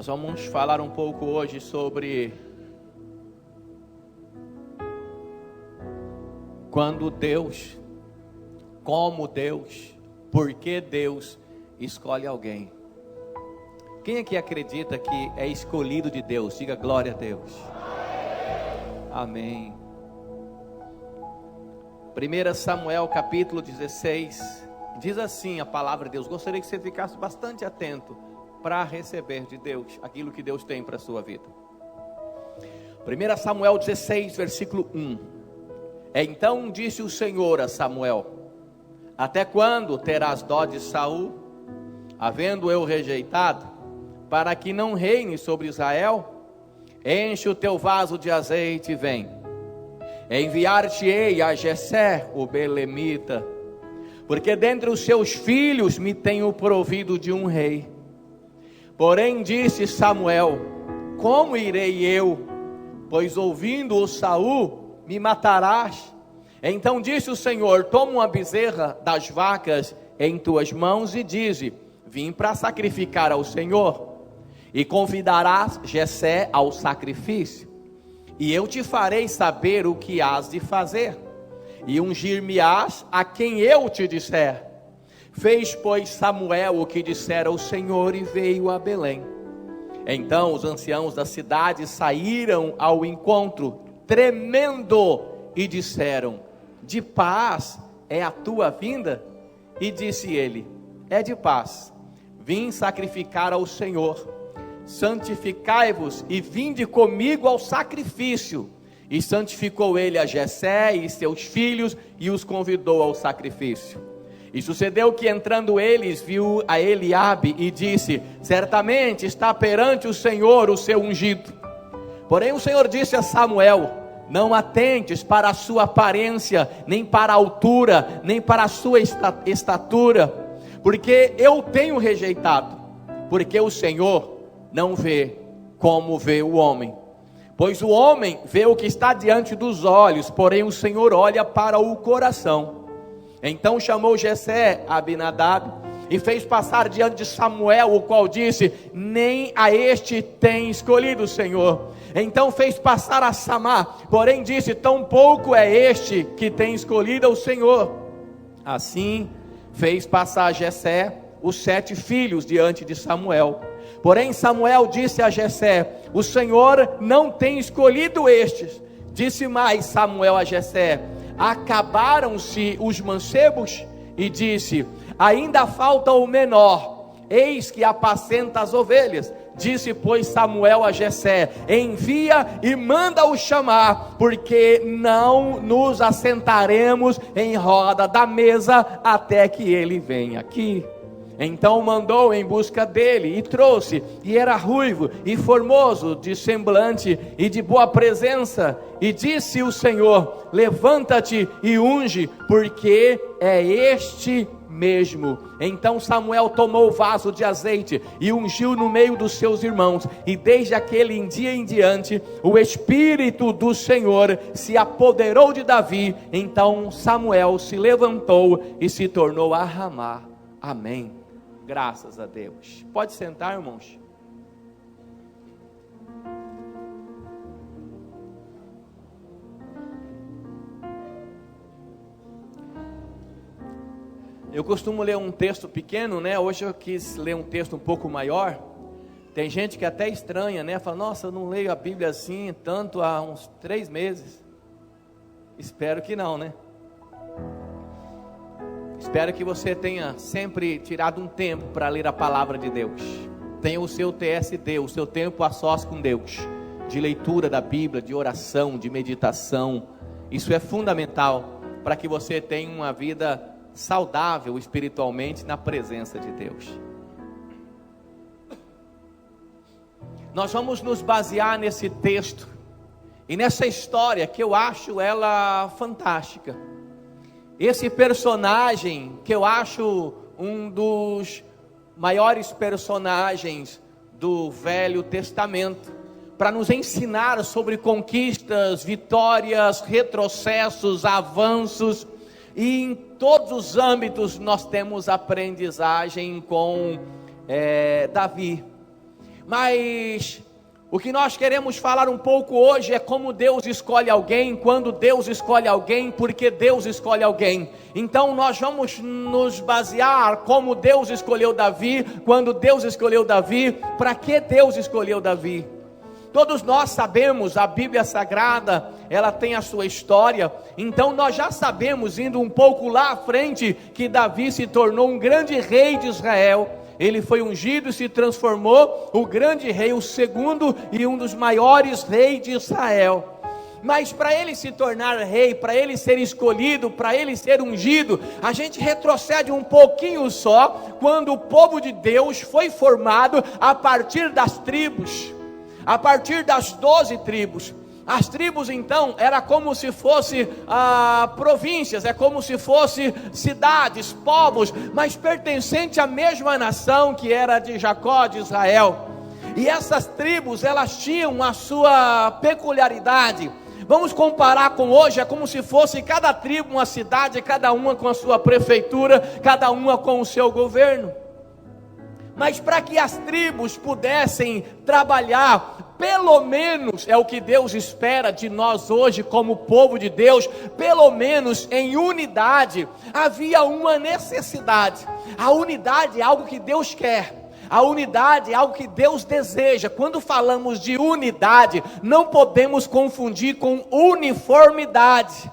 Nós vamos falar um pouco hoje sobre quando Deus, como Deus, por que Deus escolhe alguém. Quem aqui acredita que é escolhido de Deus? Diga glória a Deus. Amém. 1 Samuel capítulo 16, diz assim a palavra de Deus. Gostaria que você ficasse bastante atento para receber de Deus aquilo que Deus tem para a sua vida. 1 Samuel 16, versículo 1. Então disse o Senhor a Samuel: até quando terás dó de Saul, havendo eu rejeitado, para que não reine sobre Israel? Enche o teu vaso de azeite e vem. Enviar-te-ei a Jessé, o belemita, porque dentre os seus filhos me tenho provido de um rei. Porém disse Samuel: como irei eu? Pois ouvindo-o Saul, me matarás. Então disse o Senhor: toma uma bezerra das vacas em tuas mãos e dize: vim para sacrificar ao Senhor. E convidarás Jessé ao sacrifício, e eu te farei saber o que hás de fazer, e ungir-me-ás a quem eu te disser. Fez, pois, Samuel o que dissera o Senhor e veio a Belém. Então os anciãos da cidade saíram ao encontro, tremendo, e disseram: de paz é a tua vinda? E disse ele: é de paz. Vim sacrificar ao Senhor. Santificai-vos e vinde comigo ao sacrifício. E santificou ele a Jessé e seus filhos e os convidou ao sacrifício. E sucedeu que entrando eles, viu a Eliabe e disse: certamente está perante o Senhor o seu ungido. Porém o Senhor disse a Samuel: não atentes para a sua aparência, nem para a altura, nem para a sua estatura, porque eu tenho rejeitado. Porque o Senhor não vê como vê o homem, pois o homem vê o que está diante dos olhos, porém o Senhor olha para o coração. Então chamou Jessé a Abinadab e fez passar diante de Samuel, o qual disse: nem a este tem escolhido o Senhor. Então fez passar a Samá, porém disse: tampouco é este que tem escolhido o Senhor. Assim fez passar Jessé os 7 filhos diante de Samuel. Porém Samuel disse a Jessé: o Senhor não tem escolhido estes. Disse mais Samuel a Jessé: acabaram-se os mancebos? E disse: ainda falta o menor, eis que apacenta as ovelhas. Disse pois Samuel a Jessé: envia e manda-o chamar, porque não nos assentaremos em roda da mesa até que ele venha aqui. Então mandou em busca dele e trouxe, e era ruivo e formoso de semblante e de boa presença. E disse o Senhor: levanta-te e unge, porque é este mesmo. Então Samuel tomou o vaso de azeite e ungiu no meio dos seus irmãos, e desde aquele dia em diante o Espírito do Senhor se apoderou de Davi. Então Samuel se levantou e se tornou a Ramá. Amém. Graças a Deus. Pode sentar, irmãos. Eu costumo ler um texto pequeno, né? Hoje eu quis ler um texto um pouco maior. Tem gente que até estranha, né? Fala: nossa, eu não leio a Bíblia assim tanto há uns 3 meses. Espero que não, né? Espero que você tenha sempre tirado um tempo para ler a palavra de Deus. Tenha o seu TSD, o seu tempo a sós com Deus, de leitura da Bíblia, de oração, de meditação. Isso é fundamental para que você tenha uma vida saudável espiritualmente na presença de Deus. Nós vamos nos basear nesse texto e nessa história que eu acho ela fantástica. Esse personagem que eu acho um dos maiores personagens do Velho Testamento, para nos ensinar sobre conquistas, vitórias, retrocessos, avanços, e em todos os âmbitos nós temos aprendizagem com Davi. Mas o que nós queremos falar um pouco hoje é como Deus escolhe alguém, quando Deus escolhe alguém, porque Deus escolhe alguém. Então nós vamos nos basear como Deus escolheu Davi, quando Deus escolheu Davi, para que Deus escolheu Davi. Todos nós sabemos, a Bíblia Sagrada, ela tem a sua história, então nós já sabemos, indo um pouco lá à frente, que Davi se tornou um grande rei de Israel. Ele foi ungido e se transformou o grande rei, o segundo e um dos maiores reis de Israel. Mas para ele se tornar rei, para ele ser escolhido, para ele ser ungido, a gente retrocede um pouquinho só, quando o povo de Deus foi formado a partir das tribos, a partir das 12 tribos. As tribos então era como se fosse províncias, é como se fosse cidades, povos, mas pertencente à mesma nação que era de Jacó, de Israel. E essas tribos, elas tinham a sua peculiaridade. Vamos comparar com hoje, é como se fosse cada tribo uma cidade, cada uma com a sua prefeitura, cada uma com o seu governo. Mas para que as tribos pudessem trabalhar, pelo menos é o que Deus espera de nós hoje como povo de Deus, pelo menos em unidade, havia uma necessidade. A unidade é algo que Deus quer, a unidade é algo que Deus deseja. Quando falamos de unidade, não podemos confundir com uniformidade.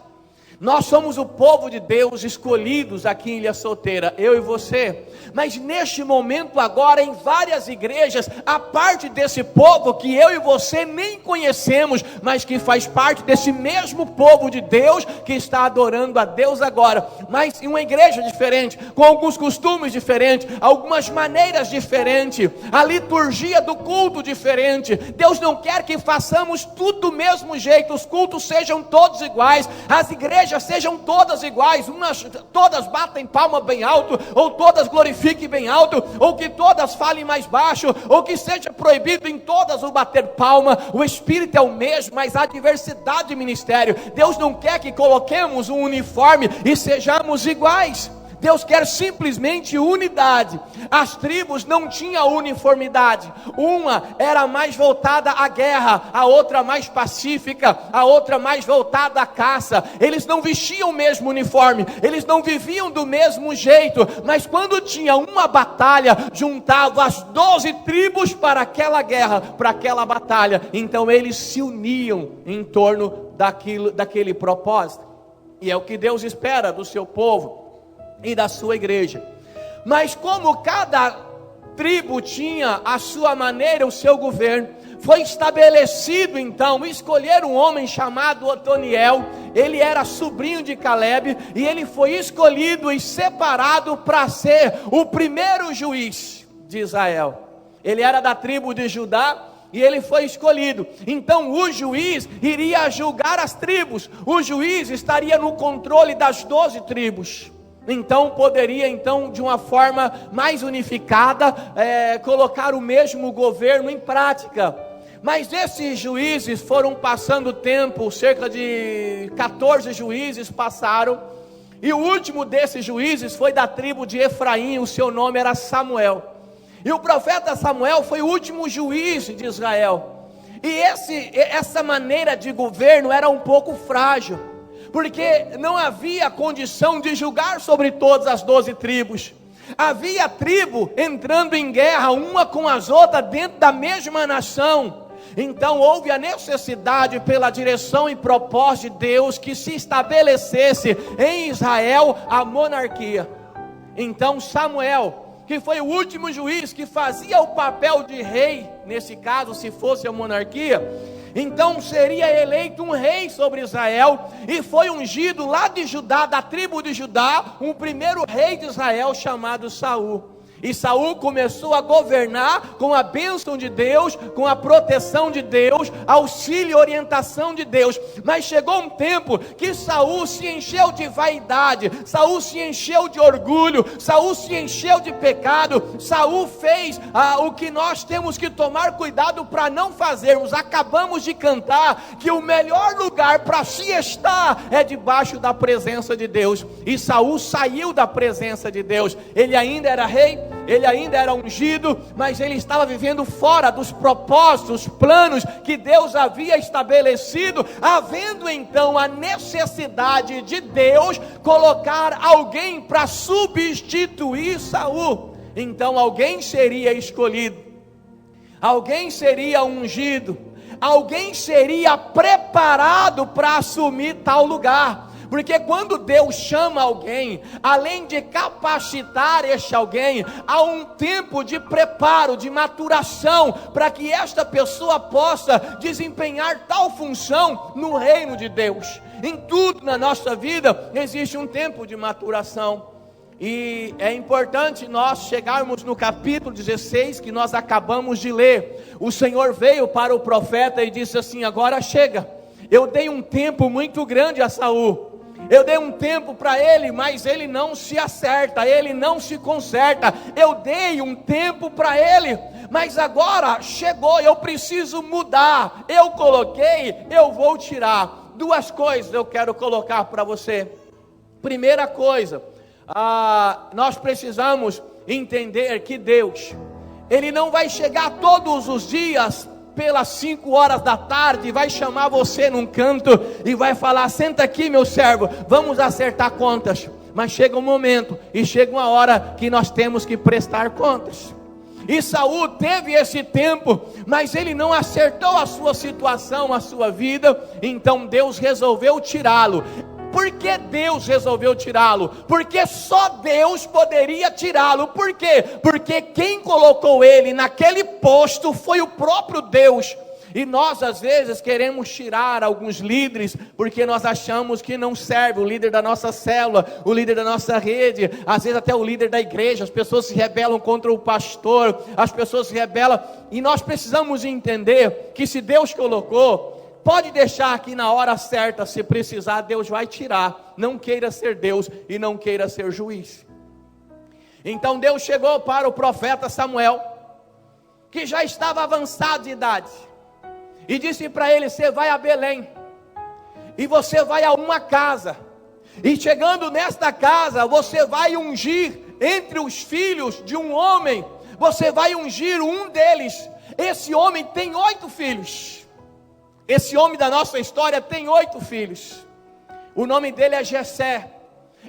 Nós somos o povo de Deus escolhidos aqui em Ilha Solteira, eu e você. Mas neste momento agora, em várias igrejas, há parte desse povo que eu e você nem conhecemos, mas que faz parte desse mesmo povo de Deus, que está adorando a Deus agora, mas em uma igreja diferente, com alguns costumes diferentes, algumas maneiras diferentes, a liturgia do culto diferente. Deus não quer que façamos tudo do mesmo jeito, os cultos sejam todos iguais, as igrejas sejam todas iguais, todas batem palma bem alto, ou todas glorifiquem bem alto, ou que todas falem mais baixo, ou que seja proibido em todas o bater palma. O Espírito é o mesmo, mas há diversidade de ministério. Deus não quer que coloquemos um uniforme e sejamos iguais. Deus quer simplesmente unidade. As tribos não tinham uniformidade. Uma era mais voltada à guerra, a outra mais pacífica, a outra mais voltada à caça. Eles não vestiam o mesmo uniforme, eles não viviam do mesmo jeito, mas quando tinha uma batalha, juntavam as 12 tribos para aquela guerra, para aquela batalha. Então eles se uniam em torno daquele propósito. E é o que Deus espera do seu povo e da sua igreja. Mas como cada tribo tinha a sua maneira, o seu governo, foi estabelecido então escolher um homem chamado Otoniel. Ele era sobrinho de Caleb, e ele foi escolhido e separado para ser o primeiro juiz de Israel. Ele era da tribo de Judá, e ele foi escolhido. Então o juiz iria julgar as tribos. O juiz estaria no controle das 12 tribos. Então poderia de uma forma mais unificada colocar o mesmo governo em prática. Mas esses juízes foram passando o tempo, cerca de 14 juízes passaram, e o último desses juízes foi da tribo de Efraim. O seu nome era Samuel, e o profeta Samuel foi o último juiz de Israel. E essa maneira de governo era um pouco frágil, porque não havia condição de julgar sobre todas as 12 tribos. Havia tribo entrando em guerra uma com as outras dentro da mesma nação. Então houve a necessidade, pela direção e propósito de Deus, que se estabelecesse em Israel a monarquia. Então Samuel, que foi o último juiz que fazia o papel de rei, nesse caso se fosse a monarquia, então seria eleito um rei sobre Israel, e foi ungido lá de Judá, da tribo de Judá, um primeiro rei de Israel chamado Saul. E Saul começou a governar com a bênção de Deus, com a proteção de Deus, auxílio e orientação de Deus. Mas chegou um tempo que Saul se encheu de vaidade, Saul se encheu de orgulho, Saul se encheu de pecado. Saul fez o que nós temos que tomar cuidado para não fazermos. Acabamos de cantar que o melhor lugar para se estar é debaixo da presença de Deus. E Saul saiu da presença de Deus. Ele ainda era rei, ele ainda era ungido, mas ele estava vivendo fora dos propósitos, planos que Deus havia estabelecido, havendo então a necessidade de Deus colocar alguém para substituir Saul. Então alguém seria escolhido, alguém seria ungido, alguém seria preparado para assumir tal lugar. Porque quando Deus chama alguém, além de capacitar este alguém, há um tempo de preparo, de maturação, para que esta pessoa possa desempenhar tal função no reino de Deus. Em tudo na nossa vida existe um tempo de maturação. E é importante nós chegarmos no capítulo 16 que nós acabamos de ler. O Senhor veio para o profeta e disse assim: agora chega, eu dei um tempo muito grande a Saul, eu dei um tempo para ele, mas ele não se acerta, ele não se conserta. Eu dei um tempo para ele, mas agora chegou, eu preciso mudar. Eu coloquei, eu vou tirar. Duas coisas eu quero colocar para você. Primeira coisa, nós precisamos entender que Deus, Ele não vai chegar todos os dias pelas 5 horas da tarde, vai chamar você num canto e vai falar: senta aqui, meu servo, vamos acertar contas. Mas chega um momento e chega uma hora que nós temos que prestar contas. E Saul teve esse tempo, mas ele não acertou a sua situação, a sua vida. Então Deus resolveu tirá-lo. Por que Deus resolveu tirá-lo? Porque só Deus poderia tirá-lo. Por quê? Porque quem colocou ele naquele posto foi o próprio Deus. E nós às vezes queremos tirar alguns líderes, porque nós achamos que não serve. O líder da nossa célula, o líder da nossa rede, às vezes até o líder da igreja. As pessoas se rebelam contra o pastor, as pessoas se rebelam. E nós precisamos entender que se Deus colocou, pode deixar que na hora certa, se precisar, Deus vai tirar. Não queira ser Deus e não queira ser juiz. Então Deus chegou para o profeta Samuel, que já estava avançado de idade, e disse para ele: você vai a Belém, e você vai a uma casa, e chegando nesta casa, você vai ungir entre os filhos de um homem, você vai ungir um deles. Esse homem tem 8 filhos. Esse homem da nossa história tem 8 filhos. O nome dele é Jessé.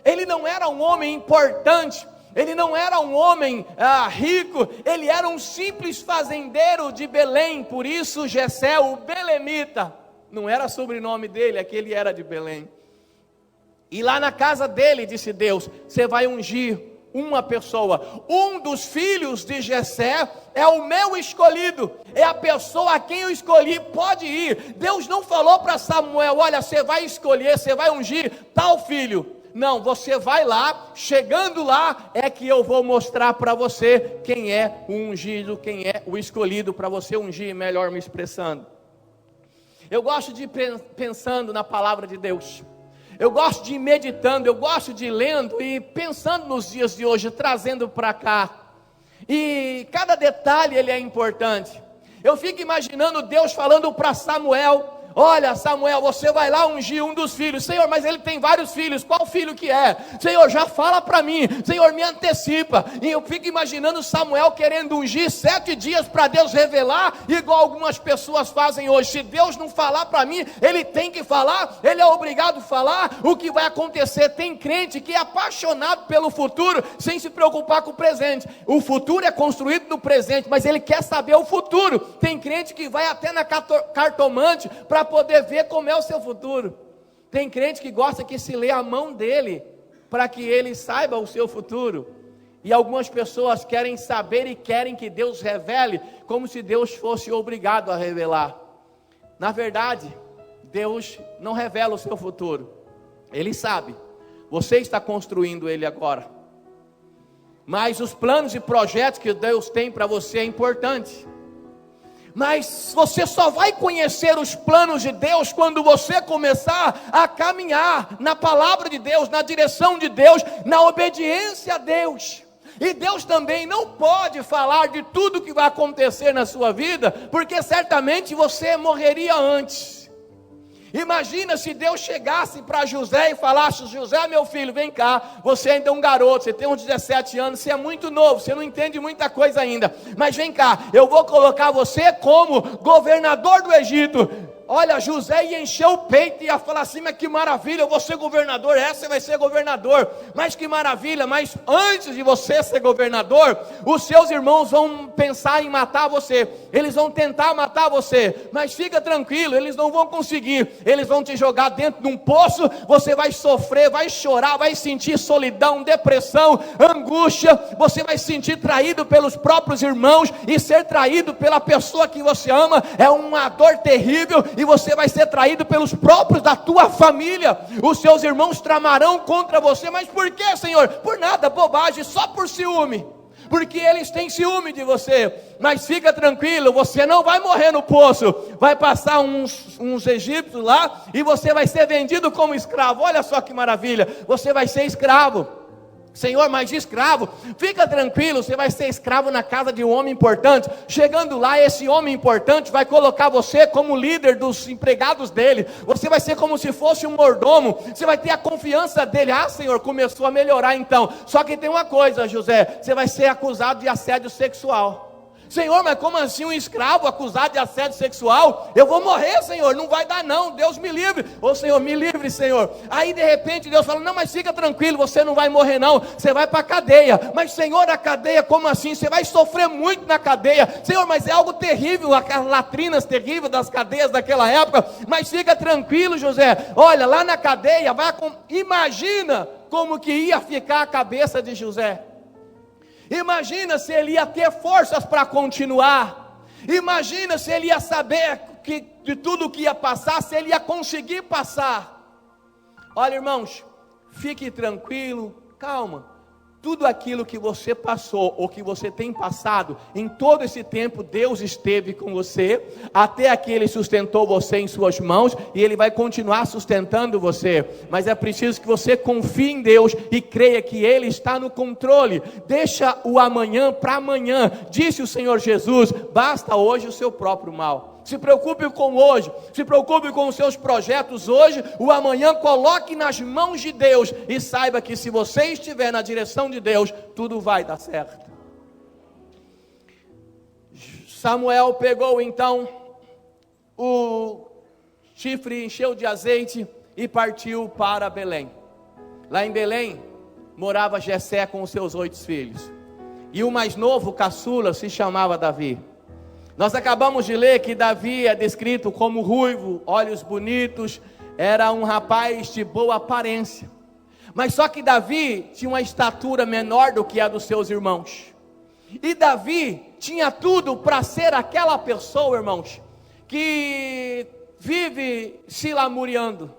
Ele não era um homem importante, ele não era um homem rico, ele era um simples fazendeiro de Belém. Por isso Jessé, o belemita, não era sobrenome dele, aquele era de Belém. E lá na casa dele, disse Deus: você vai ungir uma pessoa. Um dos filhos de Jessé é o meu escolhido, é a pessoa a quem eu escolhi, pode ir. Deus não falou para Samuel: olha, você vai escolher, você vai ungir tal filho. Não, você vai lá, chegando lá é que eu vou mostrar para você quem é o ungido, quem é o escolhido para você ungir, melhor me expressando. Eu gosto de ir pensando na palavra de Deus. Eu gosto de ir meditando, eu gosto de ir lendo e pensando nos dias de hoje, trazendo para cá. E cada detalhe ele é importante. Eu fico imaginando Deus falando para Samuel: olha, Samuel, você vai lá ungir um dos filhos. Senhor, mas ele tem vários filhos, qual filho que é? Senhor, já fala para mim, Senhor, me antecipa. E eu fico imaginando Samuel querendo ungir 7 dias para Deus revelar, igual algumas pessoas fazem hoje. Se Deus não falar para mim, ele tem que falar, ele é obrigado a falar o que vai acontecer. Tem crente que é apaixonado pelo futuro, sem se preocupar com o presente. O futuro é construído no presente, mas ele quer saber o futuro. Tem crente que vai até na cartomante para poder ver como é o seu futuro. Tem crente que gosta que se lê a mão dele, para que ele saiba o seu futuro. E algumas pessoas querem saber e querem que Deus revele, como se Deus fosse obrigado a revelar. Na verdade, Deus não revela o seu futuro. Ele sabe, você está construindo ele agora. Mas os planos e projetos que Deus tem para você é importante. Mas você só vai conhecer os planos de Deus quando você começar a caminhar na palavra de Deus, na direção de Deus, na obediência a Deus. E Deus também não pode falar de tudo que vai acontecer na sua vida, porque certamente você morreria antes. Imagina se Deus chegasse para José e falasse: José, meu filho, vem cá, você ainda é um garoto, você tem uns 17 anos, você é muito novo, você não entende muita coisa ainda, mas vem cá, eu vou colocar você como governador do Egito. Olha, José ia encher o peito e ia falar assim: mas que maravilha, eu vou ser governador, essa vai ser governador, mas que maravilha, mas antes de você ser governador, os seus irmãos vão pensar em matar você, eles vão tentar matar você, mas fica tranquilo, eles não vão conseguir, eles vão te jogar dentro de um poço, você vai sofrer, vai chorar, vai sentir solidão, depressão, angústia, você vai se sentir traído pelos próprios irmãos, e ser traído pela pessoa que você ama é uma dor terrível, e você vai ser traído pelos próprios da tua família. Os seus irmãos tramarão contra você. Mas por que, Senhor? Por nada, bobagem, só por ciúme, porque eles têm ciúme de você. Mas fica tranquilo, você não vai morrer no poço, vai passar uns egípcios lá, e você vai ser vendido como escravo. Olha só que maravilha, você vai ser escravo. Senhor, mas de escravo, fica tranquilo, você vai ser escravo na casa de um homem importante. Chegando lá, esse homem importante vai colocar você como líder dos empregados dele. Você vai ser como se fosse um mordomo, você vai ter a confiança dele. Ah, Senhor, começou a melhorar então. Só que tem uma coisa, José, você vai ser acusado de assédio sexual. Senhor, mas como assim um escravo acusado de assédio sexual? Eu vou morrer, Senhor, não vai dar não, Deus me livre. Ô Senhor, me livre, Senhor. Aí de repente Deus fala: não, mas fica tranquilo, você não vai morrer não, você vai para a cadeia. Mas Senhor, a cadeia, como assim? Você vai sofrer muito na cadeia. Senhor, mas é algo terrível, aquelas latrinas terríveis das cadeias daquela época. Mas fica tranquilo, José, olha, lá na cadeia, imagina como que ia ficar a cabeça de José. Imagina se ele ia ter forças para continuar. Imagina se ele ia saber que de tudo que ia passar, se ele ia conseguir passar. Olha, irmãos, fique tranquilo, calma. Tudo aquilo que você passou, ou que você tem passado, em todo esse tempo, Deus esteve com você, até aqui Ele sustentou você em suas mãos, e Ele vai continuar sustentando você, mas é preciso que você confie em Deus, e creia que Ele está no controle. Deixa o amanhã para amanhã, disse o Senhor Jesus, basta hoje o seu próprio mal. Se preocupe com hoje, se preocupe com os seus projetos hoje, o amanhã coloque nas mãos de Deus, e saiba que se você estiver na direção de Deus, tudo vai dar certo. Samuel pegou então o chifre, encheu de azeite e partiu para Belém. Lá em Belém morava Jessé com os seus 8 filhos, e o mais novo, o caçula, se chamava Davi. Nós acabamos de ler que Davi é descrito como ruivo, olhos bonitos, era um rapaz de boa aparência. Mas só que Davi tinha uma estatura menor do que a dos seus irmãos. E Davi tinha tudo para ser aquela pessoa, irmãos, que vive se lamuriando.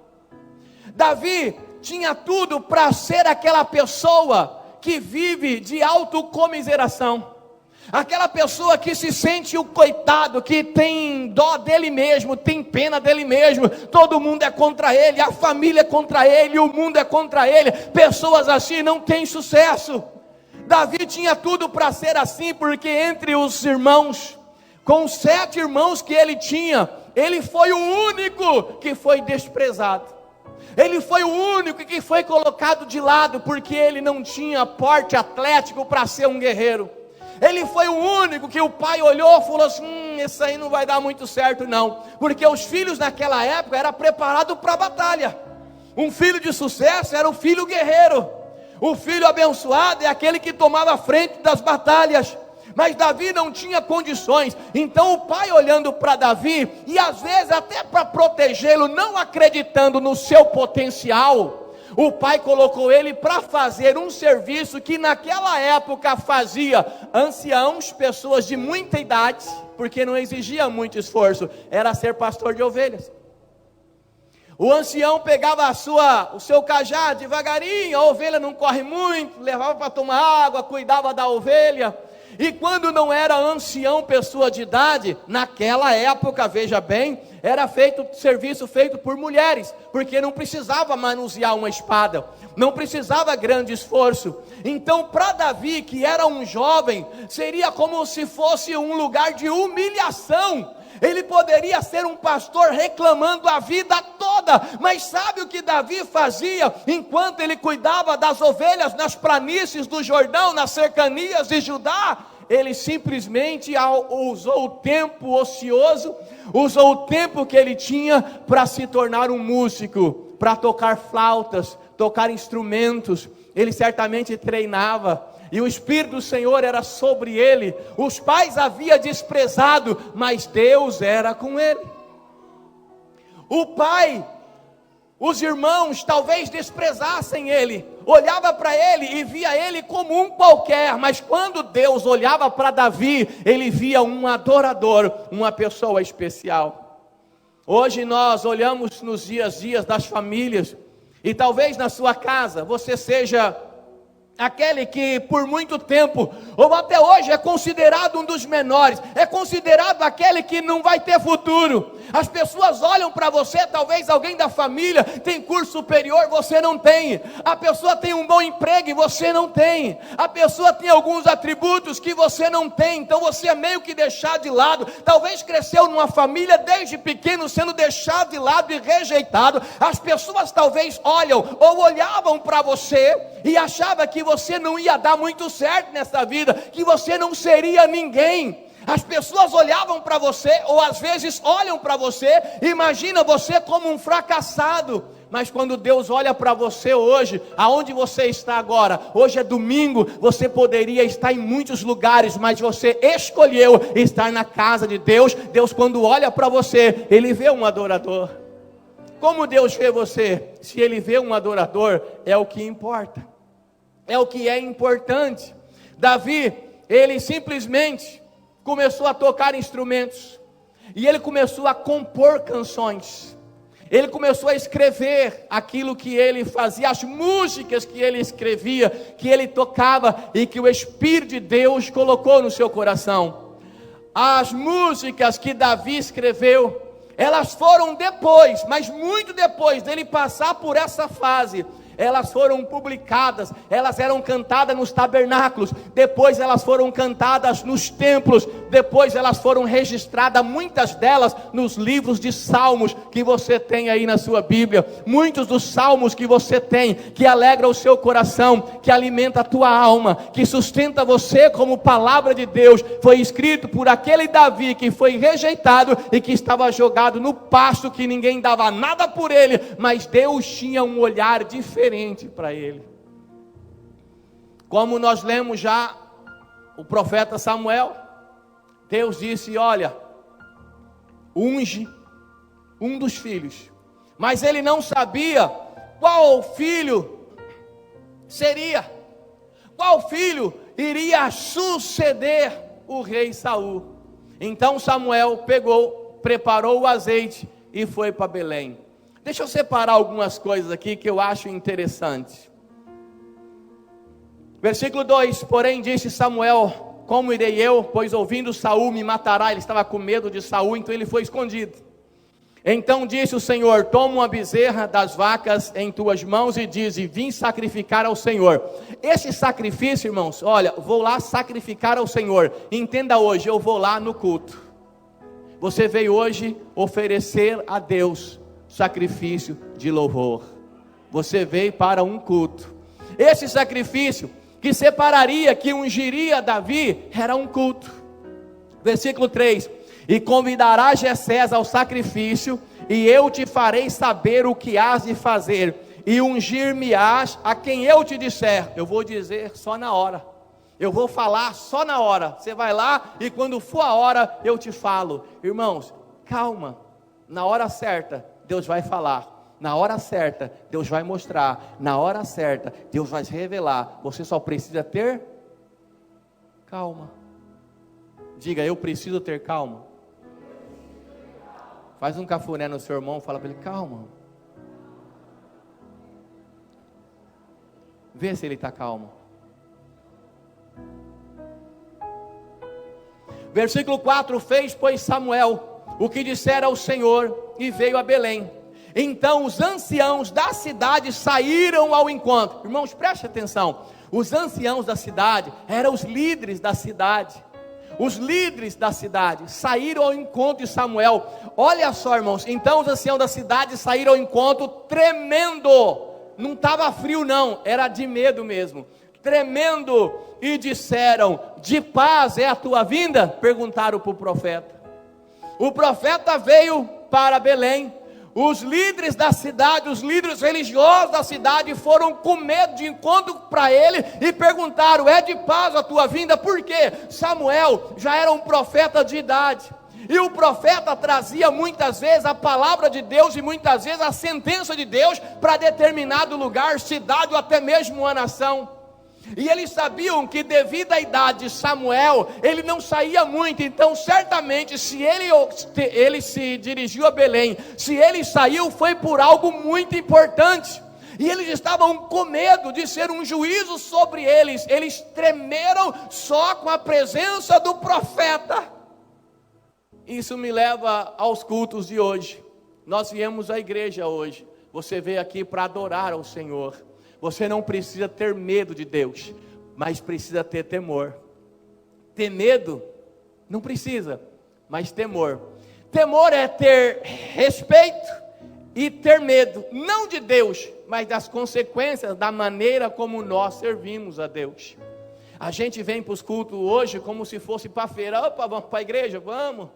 Davi tinha tudo para ser aquela pessoa que vive de autocomiseração. Aquela pessoa que se sente o coitado, que tem dó dele mesmo, tem pena dele mesmo, todo mundo é contra ele, a família é contra ele, o mundo é contra ele. Pessoas assim não têm sucesso. Davi tinha tudo para ser assim, porque entre os irmãos, com 7 irmãos que ele tinha, ele foi o único que foi desprezado. Ele foi o único que foi colocado de lado, porque ele não tinha porte atlético para ser um guerreiro. Ele foi o único que o pai olhou e falou assim: isso aí não vai dar muito certo não, porque os filhos naquela época eram preparados para a batalha. Um filho de sucesso era o filho guerreiro, o filho abençoado é aquele que tomava a frente das batalhas. Mas Davi não tinha condições, então o pai olhando para Davi, e às vezes até para protegê-lo, não acreditando no seu potencial, o pai colocou ele para fazer um serviço que naquela época fazia anciãos, pessoas de muita idade, porque não exigia muito esforço, era ser pastor de ovelhas. O ancião pegava o seu cajado devagarinho, a ovelha não corre muito, levava para tomar água, cuidava da ovelha. E quando não era ancião, pessoa de idade, naquela época, veja bem, era serviço feito por mulheres, porque não precisava manusear uma espada, não precisava grande esforço. Então para Davi, que era um jovem, seria como se fosse um lugar de humilhação Ele poderia ser um pastor reclamando a vida toda, mas sabe o que Davi fazia enquanto ele cuidava das ovelhas nas planícies do Jordão, nas cercanias de Judá? Ele simplesmente usou o tempo ocioso, usou o tempo que ele tinha para se tornar um músico, para tocar flautas, tocar instrumentos. Ele certamente treinava, e o Espírito do Senhor era sobre ele. Os pais havia desprezado, mas Deus era com ele. O pai, os irmãos talvez desprezassem ele, olhava para ele e via ele como um qualquer, mas quando Deus olhava para Davi, ele via um adorador, uma pessoa especial. Hoje nós olhamos nos dias das famílias, e talvez na sua casa você seja aquele que por muito tempo, ou até hoje, é considerado um dos menores, é considerado aquele que não vai ter futuro. As pessoas olham para você, talvez alguém da família tem curso superior, você não tem. A pessoa tem um bom emprego e você não tem. A pessoa tem alguns atributos que você não tem, então você é meio que deixado de lado. Talvez cresceu numa família desde pequeno sendo deixado de lado e rejeitado. As pessoas talvez olham ou olhavam para você e achavam que você não ia dar muito certo nessa vida, que você não seria ninguém. As pessoas olhavam para você, ou às vezes olham para você, imagina você como um fracassado. Mas quando Deus olha para você hoje, aonde você está agora, hoje é domingo, você poderia estar em muitos lugares, mas você escolheu estar na casa de Deus. Deus, quando olha para você, Ele vê um adorador. Como Deus vê você? Se Ele vê um adorador, é o que importa, é o que é importante. Davi, ele simplesmente começou a tocar instrumentos, e ele começou a compor canções, ele começou a escrever aquilo que ele fazia, as músicas que ele escrevia, que ele tocava, e que o Espírito de Deus colocou no seu coração. As músicas que Davi escreveu, elas foram depois, mas muito depois dele passar por essa fase, elas foram publicadas, elas eram cantadas nos tabernáculos, depois elas foram cantadas nos templos, depois elas foram registradas, muitas delas nos livros de salmos que você tem aí na sua Bíblia. Muitos dos salmos que você tem, que alegra o seu coração, que alimenta a tua alma, que sustenta você como palavra de Deus, foi escrito por aquele Davi que foi rejeitado e que estava jogado no pasto, que ninguém dava nada por ele, mas Deus tinha um olhar diferente para ele. Como nós lemos já o profeta Samuel, Deus disse: olha, unge um dos filhos, mas ele não sabia qual filho seria, qual filho iria suceder o rei Saul. Então Samuel pegou, preparou o azeite e foi para Belém. Deixa eu separar algumas coisas aqui que eu acho interessante. Versículo 2: porém disse Samuel: como irei eu, pois ouvindo Saul me matará. Ele estava com medo de Saul, então ele foi escondido. Então disse o Senhor: toma uma bezerra das vacas em tuas mãos e dize: vim sacrificar ao Senhor. Esse sacrifício, irmãos, olha, vou lá sacrificar ao Senhor. Entenda hoje, eu vou lá no culto. Você veio hoje oferecer a Deus sacrifício de louvor. Você veio para um culto. Esse sacrifício que separaria, que ungiria Davi, era um culto. Versículo 3: e convidarás Jessés ao sacrifício, e eu te farei saber o que hás de fazer, e ungir-me-ás a quem eu te disser. Eu vou dizer só na hora, eu vou falar só na hora. Você vai lá e quando for a hora eu te falo. Irmãos, calma, na hora certa Deus vai falar, na hora certa Deus vai mostrar, na hora certa Deus vai revelar. Você só precisa ter calma. Diga: eu preciso ter calma. Faz um cafuné no seu irmão, fala para ele: calma. Vê se ele está calmo. Versículo 4: fez pois Samuel o que dissera ao Senhor, e veio a Belém. Então os anciãos da cidade saíram ao encontro. Irmãos, preste atenção. Os anciãos da cidade eram os líderes da cidade. os líderes da cidade saíram ao encontro de Samuel. Olha só, irmãos, então os anciãos da cidade saíram ao encontro tremendo. Não estava frio não, era de medo mesmo. Tremendo, e disseram: de paz é a tua vinda? Perguntaram para o profeta. O profeta veio para Belém. Os líderes da cidade, os líderes religiosos da cidade foram com medo de encontro para ele e perguntaram: é de paz a tua vinda? Por quê? Samuel já era um profeta de idade, e o profeta trazia muitas vezes a palavra de Deus e muitas vezes a sentença de Deus para determinado lugar, cidade ou até mesmo uma nação. E eles sabiam que devido à idade de Samuel, ele não saía muito. Então certamente se ele se dirigiu a Belém, se ele saiu, foi por algo muito importante. E eles estavam com medo de ser um juízo sobre eles. Eles tremeram só com a presença do profeta. Isso me leva aos cultos de hoje. Nós viemos à igreja hoje. Você veio aqui para adorar ao Senhor. Você não precisa ter medo de Deus, mas precisa ter temor. Ter medo? Não precisa, mas temor. Temor é ter respeito e ter medo, não de Deus, mas das consequências da maneira como nós servimos a Deus. A gente vem para os cultos hoje como se fosse para a feira. Opa, vamos para a igreja? Vamos.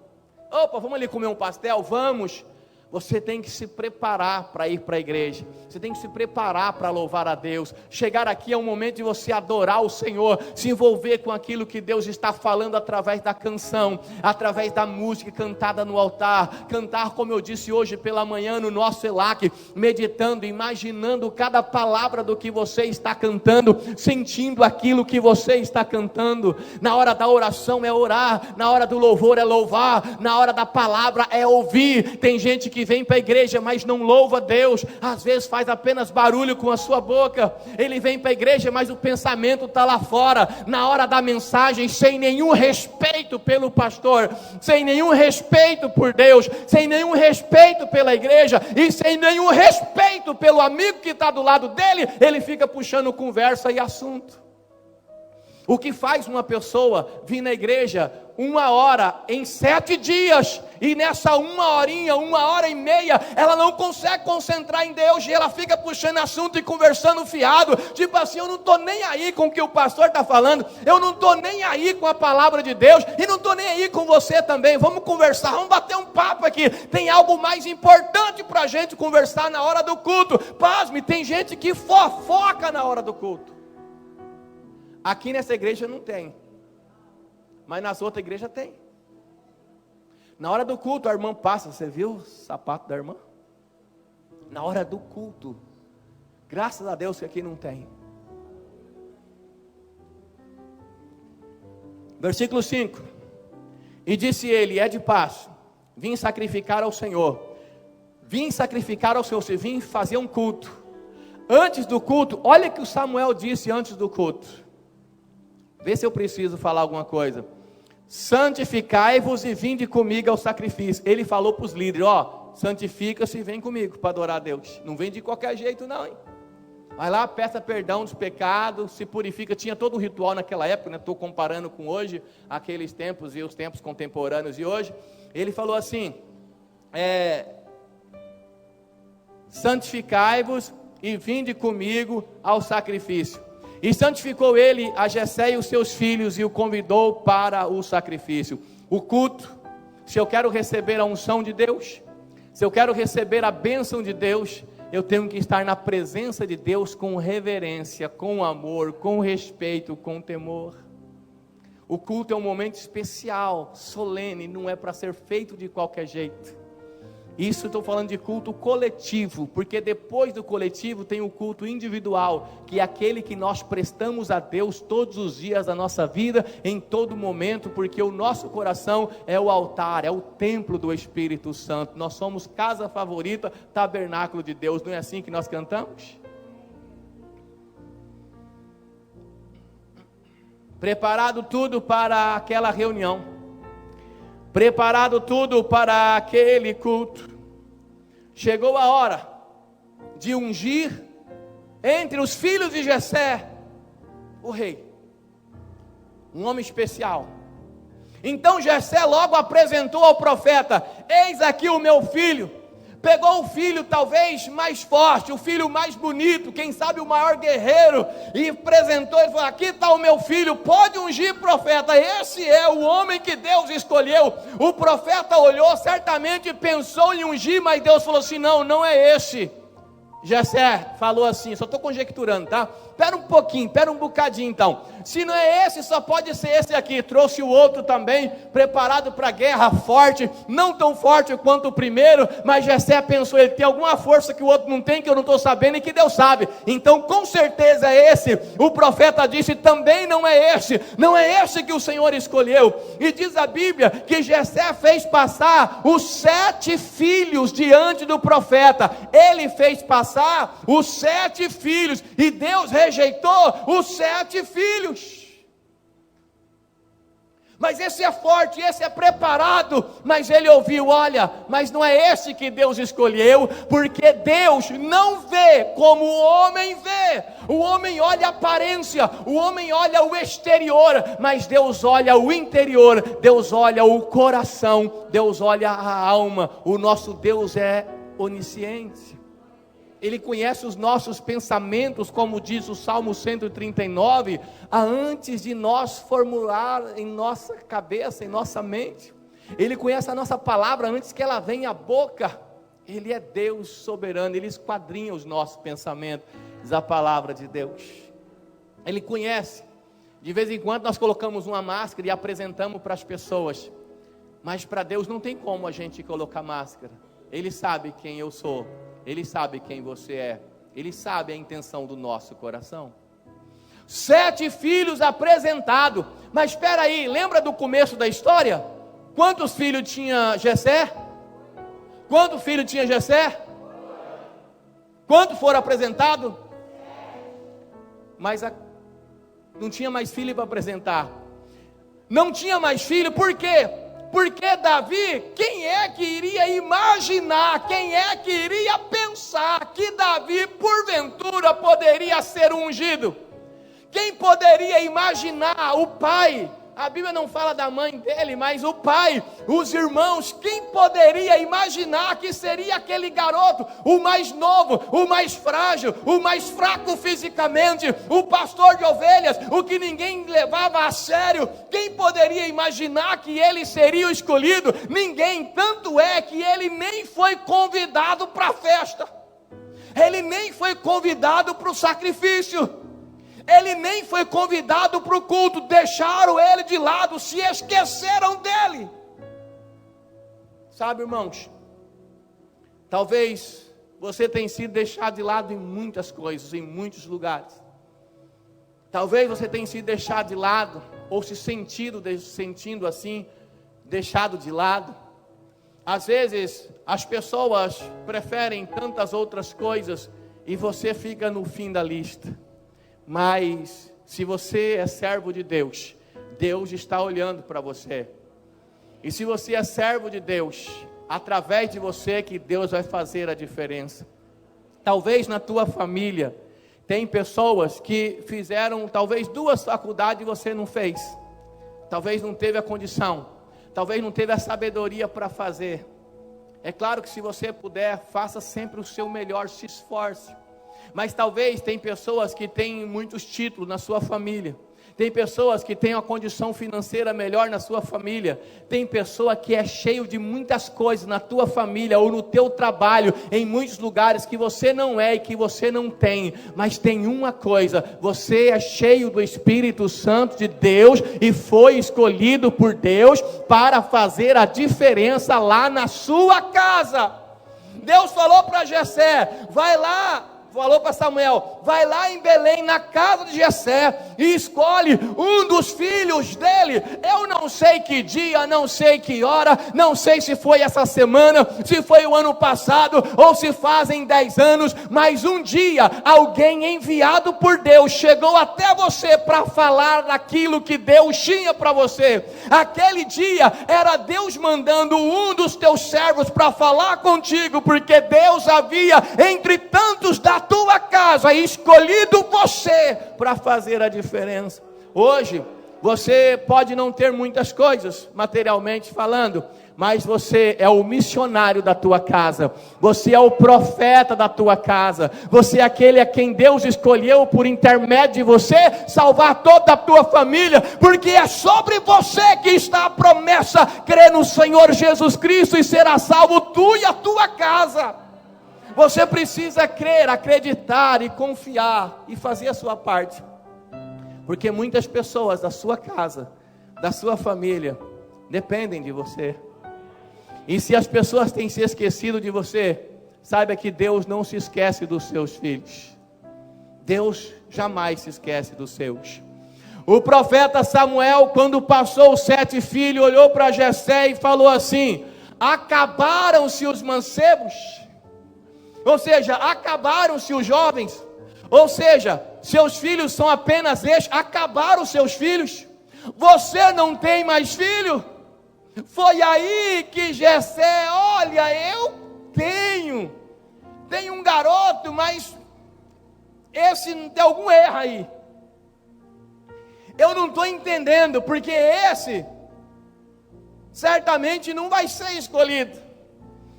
Opa, vamos ali comer um pastel? Vamos. Você tem que se preparar para ir para a igreja. Você tem que se preparar para louvar a Deus. Chegar aqui é um momento de você adorar o Senhor, se envolver com aquilo que Deus está falando através da canção, através da música cantada no altar. Cantar, como eu disse hoje pela manhã no nosso ELAC, meditando, imaginando cada palavra do que você está cantando, sentindo aquilo que você está cantando. Na hora da oração é orar, na hora do louvor é louvar, na hora da palavra é ouvir. Tem gente que vem para a igreja, mas não louva a Deus, às vezes faz apenas barulho com a sua boca. Ele vem para a igreja, mas o pensamento está lá fora, na hora da mensagem, sem nenhum respeito pelo pastor, sem nenhum respeito por Deus, sem nenhum respeito pela igreja, e sem nenhum respeito pelo amigo que está do lado dele. Ele fica puxando conversa e assunto. O que faz uma pessoa vir na igreja 1 hora em 7 dias, e nessa 1 horinha, 1 hora e meia, ela não consegue concentrar em Deus, e ela fica puxando assunto e conversando fiado, tipo assim: eu não estou nem aí com o que o pastor está falando, eu não estou nem aí com a palavra de Deus, e não estou nem aí com você também. Vamos conversar, vamos bater um papo aqui. Tem algo mais importante para a gente conversar na hora do culto. Pasme, tem gente que fofoca na hora do culto. Aqui nessa igreja não tem, mas nas outras igrejas tem. Na hora do culto a irmã passa: você viu o sapato da irmã? Na hora do culto, graças a Deus que aqui não tem. Versículo 5: e disse ele: é de paz, vim sacrificar ao Senhor, vim sacrificar ao Senhor, vim fazer um culto. Antes do culto, olha o que o Samuel disse antes do culto. Vê se eu preciso falar alguma coisa. Santificai-vos e vinde comigo ao sacrifício. Ele falou para os líderes: ó, santifica-se e vem comigo para adorar a Deus. Não vem de qualquer jeito não, hein? Vai lá, peça perdão dos pecados, se purifica. Tinha todo um ritual naquela época, né? Estou comparando com hoje, aqueles tempos e os tempos contemporâneos de hoje. Ele falou assim: santificai-vos e vinde comigo ao sacrifício. E santificou ele a Jessé e os seus filhos, e o convidou para o sacrifício. O culto, se eu quero receber a unção de Deus, se eu quero receber a bênção de Deus, eu tenho que estar na presença de Deus com reverência, com amor, com respeito, com temor. O culto é um momento especial, solene, não é para ser feito de qualquer jeito. Isso estou falando de culto coletivo, porque depois do coletivo tem o culto individual, que é aquele que nós prestamos a Deus todos os dias da nossa vida, em todo momento, porque o nosso coração é o altar, é o templo do Espírito Santo. Nós somos casa favorita, tabernáculo de Deus. Não é assim que nós cantamos? Preparado tudo para aquela reunião, preparado tudo para aquele culto, chegou a hora de ungir entre os filhos de Jessé o rei, um homem especial. Então Jessé logo apresentou ao profeta: eis aqui o meu filho. Pegou o filho talvez mais forte, o filho mais bonito, quem sabe o maior guerreiro, e apresentou, ele falou: aqui está o meu filho, pode ungir profeta, esse é o homem que Deus escolheu. O profeta olhou, certamente pensou em ungir, mas Deus falou assim: não, não é esse. Jessé falou assim, só estou conjecturando, tá? Espera um pouquinho, espera um bocadinho então. Se não é esse, só pode ser esse aqui. Trouxe o outro também, preparado para a guerra, forte, não tão forte quanto o primeiro, mas Jessé pensou, ele tem alguma força que o outro não tem, que eu não estou sabendo e que Deus sabe. Então com certeza é esse. O profeta disse, também não é esse, não é esse que o Senhor escolheu. E diz a Bíblia que Jessé fez passar os 7 filhos diante do profeta. Ele fez passar os 7 filhos, e Deus rejeitou os 7 filhos. Mas esse é forte, esse é preparado. Mas ele ouviu, olha, mas não é esse que Deus escolheu, porque Deus não vê como o homem vê. O homem olha a aparência, o homem olha o exterior, mas Deus olha o interior, Deus olha o coração, Deus olha a alma. O nosso Deus é onisciente. Ele conhece os nossos pensamentos, como diz o Salmo 139, antes de nós formular em nossa cabeça, em nossa mente. Ele conhece a nossa palavra antes que ela venha à boca. Ele é Deus soberano, Ele esquadrinha os nossos pensamentos, diz a palavra de Deus. Ele conhece. De vez em quando nós colocamos uma máscara e apresentamos para as pessoas, mas para Deus não tem como a gente colocar máscara. Ele sabe quem eu sou. Ele sabe quem você é. Ele sabe a intenção do nosso coração. 7 filhos apresentados. Mas espera aí, lembra do começo da história? Quantos filhos tinha Jessé? Quantos filhos tinha Jessé? Quantos foram apresentados? Mas não tinha mais filho para apresentar. Não tinha mais filho, por quê? Porque Davi, quem é que iria imaginar, quem é que iria pensar que Davi, porventura, poderia ser ungido? Quem poderia imaginar? O pai, a Bíblia não fala da mãe dele, mas o pai, os irmãos, quem poderia imaginar que seria aquele garoto, o mais novo, o mais frágil, o mais fraco fisicamente, o pastor de ovelhas, o que ninguém levava a sério? Quem poderia imaginar que ele seria o escolhido? Ninguém, tanto é que ele nem foi convidado para a festa, ele nem foi convidado para o sacrifício, ele nem foi convidado para o culto, deixaram ele de lado, se esqueceram dele. Sabe, irmãos, talvez você tenha sido deixado de lado em muitas coisas, em muitos lugares. Talvez você tenha sido deixado de lado, ou se sentindo assim, deixado de lado. Às vezes, as pessoas preferem tantas outras coisas, e você fica no fim da lista. Mas, se você é servo de Deus, Deus está olhando para você. E se você é servo de Deus, através de você que Deus vai fazer a diferença. Talvez na tua família, tem pessoas que fizeram talvez 2 faculdades e você não fez. Talvez não teve a condição, talvez não teve a sabedoria para fazer. É claro que se você puder, faça sempre o seu melhor, se esforce. Mas talvez tem pessoas que têm muitos títulos na sua família. Tem pessoas que têm uma condição financeira melhor na sua família. Tem pessoa que é cheio de muitas coisas na tua família ou no teu trabalho, em muitos lugares que você não é e que você não tem. Mas tem uma coisa, você é cheio do Espírito Santo de Deus e foi escolhido por Deus para fazer a diferença lá na sua casa. Deus falou para Jessé, vai lá. Falou para Samuel, vai lá em Belém, na casa de Jessé, e escolhe um dos filhos dele. Eu não sei que dia, não sei que hora, não sei se foi essa semana, se foi o ano passado, ou se fazem 10 anos, mas um dia, alguém enviado por Deus, chegou até você para falar daquilo que Deus tinha para você. Aquele dia, era Deus mandando um dos teus servos para falar contigo, porque Deus havia, entre tantos da tua casa, escolhido você para fazer a diferença. Hoje você pode não ter muitas coisas, materialmente falando, mas você é o missionário da tua casa, você é o profeta da tua casa, você é aquele a quem Deus escolheu por intermédio de você, salvar toda a tua família, porque é sobre você que está a promessa, crer no Senhor Jesus Cristo e será salvo tu e a tua casa. Você precisa crer, acreditar e confiar, e fazer a sua parte, porque muitas pessoas da sua casa, da sua família, dependem de você. E se as pessoas têm se esquecido de você, saiba que Deus não se esquece dos seus filhos. Deus jamais se esquece dos seus. O profeta Samuel, quando passou os 7 filhos, olhou para Jessé e falou assim: acabaram-se os mancebos? Ou seja, acabaram-se os jovens? Ou seja, seus filhos são apenas estes? Acabaram os seus filhos? Você não tem mais filho? Foi aí que Jessé, olha, eu tenho um garoto, mas esse tem algum erro aí. Eu não estou entendendo, porque esse certamente não vai ser escolhido.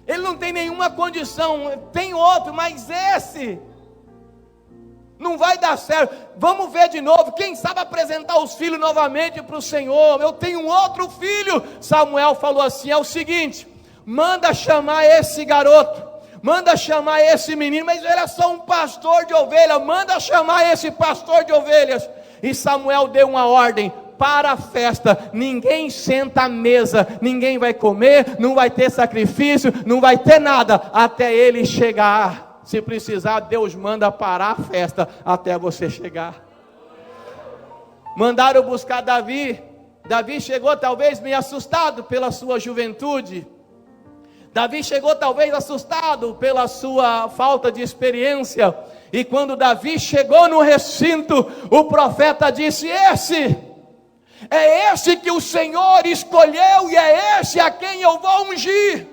Ele não tem nenhuma condição. Tem outro, mas esse não vai dar certo. Vamos ver de novo. Quem sabe apresentar os filhos novamente para o Senhor. Eu tenho um outro filho. Samuel falou assim: é o seguinte, manda chamar esse garoto, manda chamar esse menino, mas ele é só um pastor de ovelhas, manda chamar esse pastor de ovelhas. E Samuel deu uma ordem: para a festa, ninguém senta à mesa, ninguém vai comer, não vai ter sacrifício, não vai ter nada, até ele chegar. Se precisar, Deus manda parar a festa até você chegar. Mandaram buscar Davi. Davi chegou talvez meio assustado pela sua juventude. Davi chegou talvez assustado pela sua falta de experiência. E quando Davi chegou no recinto, o profeta disse: é esse que o Senhor escolheu, e é esse a quem eu vou ungir.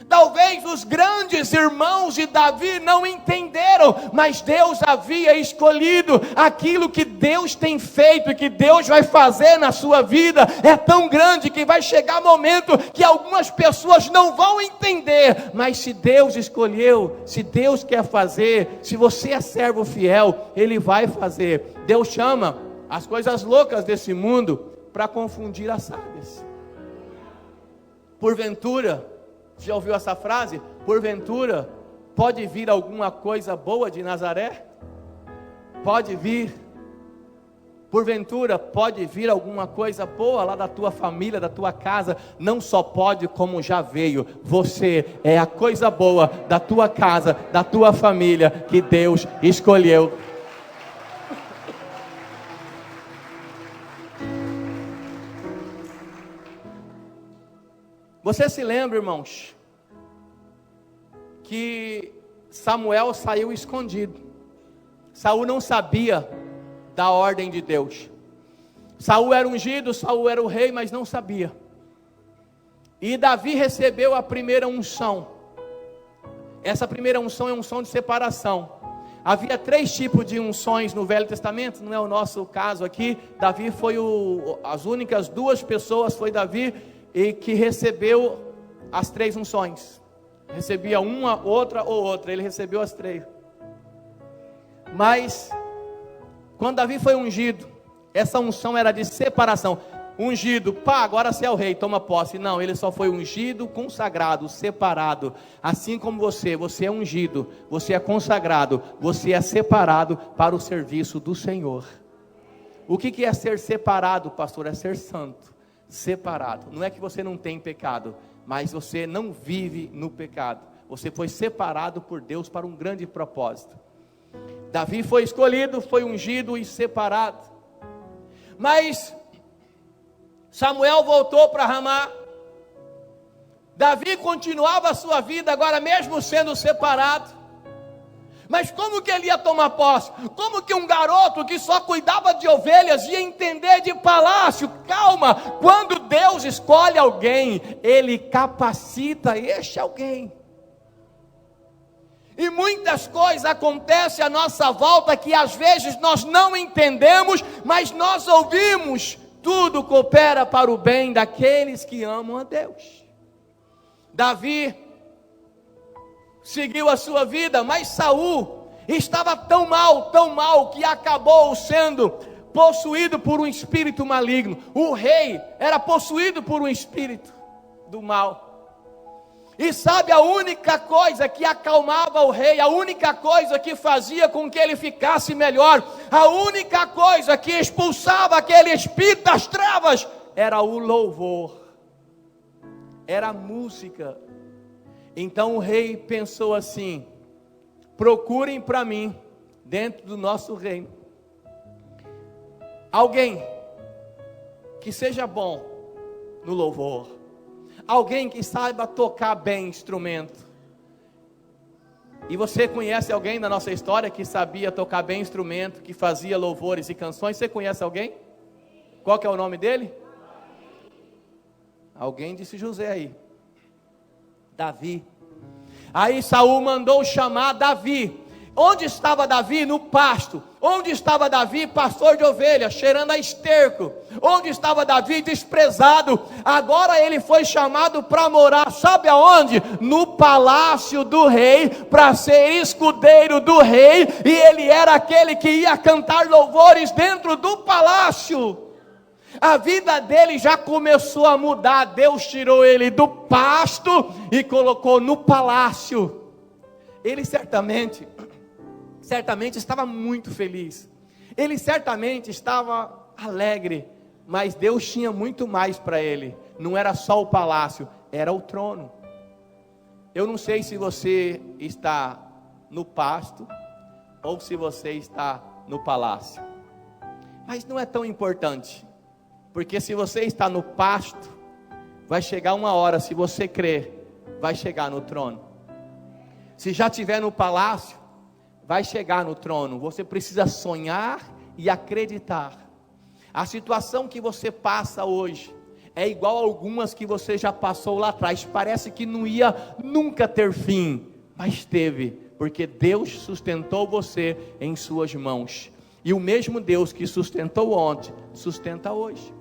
Talvez os grandes irmãos de Davi não entenderam, mas Deus havia escolhido. Aquilo que Deus tem feito e que Deus vai fazer na sua vida é tão grande que vai chegar momento que algumas pessoas não vão entender, mas se Deus escolheu, se Deus quer fazer, se você é servo fiel, Ele vai fazer. Deus chama as coisas loucas desse mundo para confundir as sábias. Porventura, já ouviu essa frase? Porventura, pode vir alguma coisa boa de Nazaré? Pode vir. Porventura, pode vir alguma coisa boa lá da tua família, da tua casa? Não só pode, como já veio. Você é a coisa boa da tua casa, da tua família, que Deus escolheu. Você se lembra, irmãos, que Samuel saiu escondido. Saul não sabia da ordem de Deus. Saul era ungido, Saul era o rei, mas não sabia. E Davi recebeu a primeira unção. Essa primeira unção é uma unção de separação. Havia 3 tipos de unções no Velho Testamento, não é o nosso caso aqui. Davi foi as únicas 2 pessoas, foi Davi, e que recebeu as 3 unções. Recebia uma, outra ou outra. Ele recebeu as 3. Mas quando Davi foi ungido, essa unção era de separação. Ungido, agora você é o rei, toma posse. Não, ele só foi ungido, consagrado, separado. Assim como você é ungido, você é consagrado, você é separado para o serviço do Senhor. O que é ser separado, pastor? É ser santo. Separado, não é que você não tem pecado, mas você não vive no pecado. Você foi separado por Deus para um grande propósito. Davi foi escolhido, foi ungido e separado. Mas Samuel voltou para Ramá. Davi continuava a sua vida, agora mesmo sendo separado. Mas como que ele ia tomar posse? Como que um garoto que só cuidava de ovelhas ia entender de palácio? Calma, quando Deus escolhe alguém, Ele capacita este alguém. E muitas coisas acontecem à nossa volta que às vezes nós não entendemos, mas nós ouvimos tudo coopera para o bem daqueles que amam a Deus. Davi seguiu a sua vida, mas Saul estava tão mal, que acabou sendo possuído por um espírito maligno. O rei era possuído por um espírito do mal. E sabe, a única coisa que acalmava o rei, a única coisa que fazia com que ele ficasse melhor, a única coisa que expulsava aquele espírito das trevas, era o louvor, era a música. Então o rei pensou assim: procurem para mim, dentro do nosso reino, alguém que seja bom no louvor, alguém que saiba tocar bem instrumento. E você conhece alguém da nossa história que sabia tocar bem instrumento, que fazia louvores e canções? Você conhece alguém? Qual que é o nome dele? Alguém disse José aí. Davi. Aí Saul mandou chamar Davi. Onde estava Davi? No pasto. Onde estava Davi? Pastor de ovelhas, cheirando a esterco. Onde estava Davi? Desprezado. Agora ele foi chamado para morar, sabe aonde? No palácio do rei, para ser escudeiro do rei. E ele era aquele que ia cantar louvores dentro do palácio. A vida dele já começou a mudar. Deus tirou ele do pasto e colocou no palácio. Ele certamente estava muito feliz. Ele certamente estava alegre. Mas Deus tinha muito mais para ele. Não era só o palácio, era o trono. Eu não sei se você está no pasto ou se você está no palácio. Mas não é tão importante. Porque se você está no pasto, vai chegar uma hora, se você crer, vai chegar no trono. Se já estiver no palácio, vai chegar no trono. Você precisa sonhar e acreditar. A situação que você passa hoje é igual a algumas que você já passou lá atrás. Parece que não ia nunca ter fim, mas teve, porque Deus sustentou você em suas mãos. E o mesmo Deus que sustentou ontem, sustenta hoje.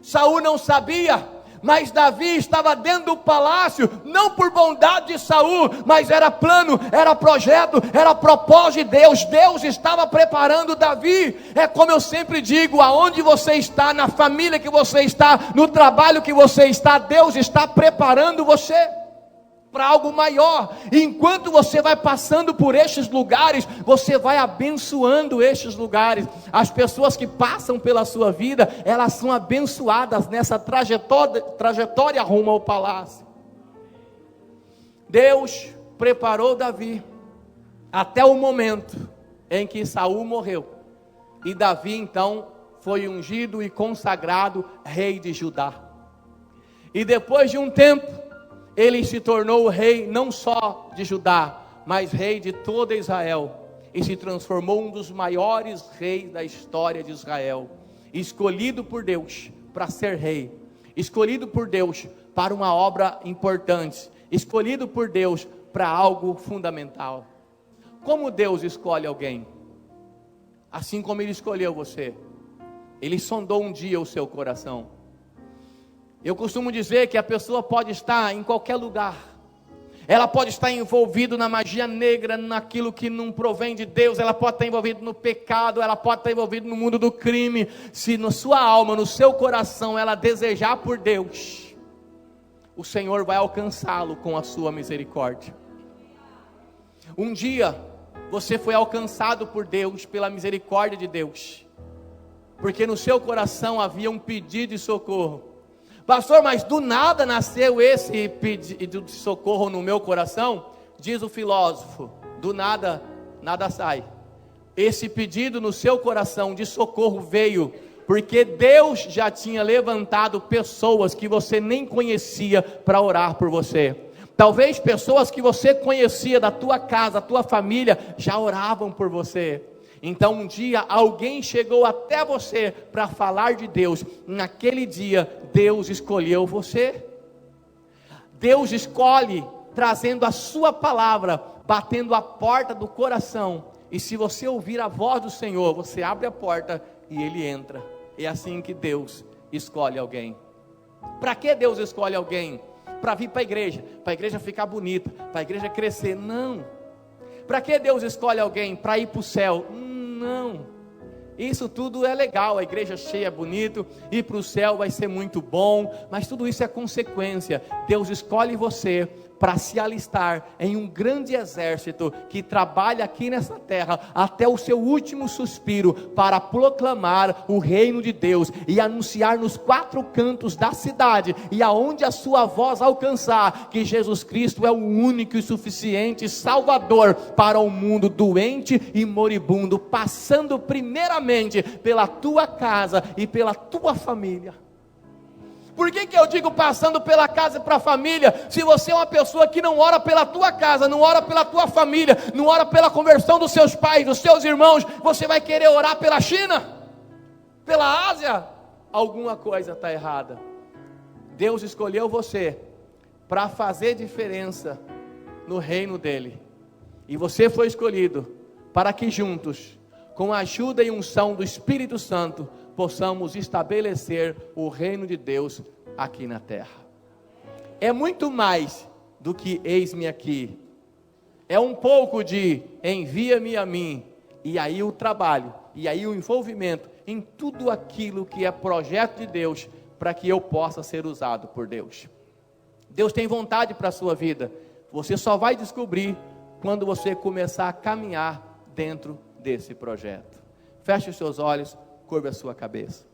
Saul não sabia, mas Davi estava dentro do palácio, não por bondade de Saul, mas era plano, era projeto, era propósito de Deus. Deus estava preparando Davi. É como eu sempre digo, aonde você está, na família que você está, no trabalho que você está, Deus está preparando você para algo maior. E enquanto você vai passando por estes lugares, você vai abençoando estes lugares. As pessoas que passam pela sua vida, elas são abençoadas nessa trajetória rumo ao palácio. Deus preparou Davi até o momento em que Saul morreu, e Davi então foi ungido e consagrado rei de Judá. E depois de um tempo, ele se tornou rei não só de Judá, mas rei de toda Israel. E se transformou um dos maiores reis da história de Israel. Escolhido por Deus para ser rei. Escolhido por Deus para uma obra importante. Escolhido por Deus para algo fundamental. Como Deus escolhe alguém? Assim como Ele escolheu você. Ele sondou um dia o seu coração. Eu costumo dizer que a pessoa pode estar em qualquer lugar. Ela pode estar envolvida na magia negra, naquilo que não provém de Deus. Ela pode estar envolvida no pecado, ela pode estar envolvida no mundo do crime. Se na sua alma, no seu coração, ela desejar por Deus, o Senhor vai alcançá-lo com a sua misericórdia. Um dia, você foi alcançado por Deus, pela misericórdia de Deus. Porque no seu coração havia um pedido de socorro. Pastor, mas do nada nasceu esse pedido de socorro no meu coração? Diz o filósofo, do nada, nada sai. Esse pedido no seu coração de socorro veio porque Deus já tinha levantado pessoas que você nem conhecia para orar por você. Talvez pessoas que você conhecia da tua casa, da tua família, já oravam por você. Então um dia alguém chegou até você para falar de Deus. Naquele dia Deus escolheu você. Deus escolhe trazendo a sua palavra, batendo a porta do coração. E se você ouvir a voz do Senhor, você abre a porta e Ele entra. É assim que Deus escolhe alguém. Para que Deus escolhe alguém? Para vir para a igreja ficar bonita, para a igreja crescer? Não. Para que Deus escolhe alguém? Para ir para o céu? Não. Isso tudo é legal, a igreja cheia, bonito, ir para o céu vai ser muito bom, mas tudo isso é consequência. Deus escolhe você para se alistar em um grande exército que trabalha aqui nessa terra até o seu último suspiro, para proclamar o reino de Deus e anunciar nos 4 cantos da cidade e aonde a sua voz alcançar, que Jesus Cristo é o único e suficiente Salvador para o mundo doente e moribundo, passando primeiramente pela tua casa e pela tua família. Por que eu digo passando pela casa e para a família? Se você é uma pessoa que não ora pela tua casa, não ora pela tua família, não ora pela conversão dos seus pais, dos seus irmãos, você vai querer orar pela China? Pela Ásia? Alguma coisa está errada. Deus escolheu você para fazer diferença no reino dele. E você foi escolhido para que juntos, com a ajuda e unção do Espírito Santo, possamos estabelecer o reino de Deus aqui na terra. É muito mais do que eis-me aqui. É um pouco de envia-me a mim, e aí o trabalho, e aí o envolvimento em tudo aquilo que é projeto de Deus, para que eu possa ser usado por Deus. Deus tem vontade para a sua vida. Você só vai descobrir quando você começar a caminhar dentro desse projeto. Feche os seus olhos, curva a sua cabeça.